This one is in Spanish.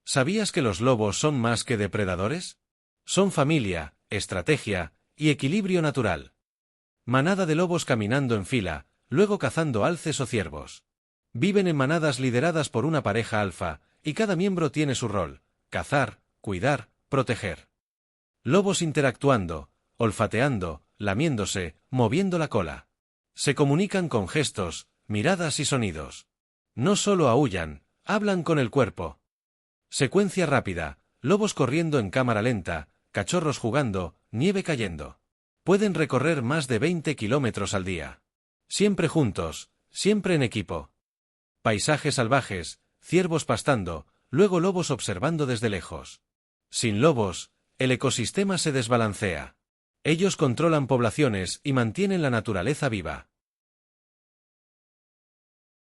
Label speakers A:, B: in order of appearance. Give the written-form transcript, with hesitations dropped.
A: ¿Sabías que los lobos son más que depredadores? Son familia, estrategia y equilibrio natural. Manada de lobos caminando en fila, luego cazando alces o ciervos. Viven en manadas lideradas por una pareja alfa, y cada miembro tiene su rol: cazar, cuidar, proteger. Lobos interactuando, olfateando, lamiéndose, moviendo la cola. Se comunican con gestos, miradas y sonidos. No solo aúllan, hablan con el cuerpo. Secuencia rápida: lobos corriendo en cámara lenta, cachorros jugando, nieve cayendo. Pueden recorrer más de 20 kilómetros al día. Siempre juntos, siempre en equipo. Paisajes salvajes, ciervos pastando, luego lobos observando desde lejos. Sin lobos, el ecosistema se desbalancea. Ellos controlan poblaciones y mantienen la naturaleza viva.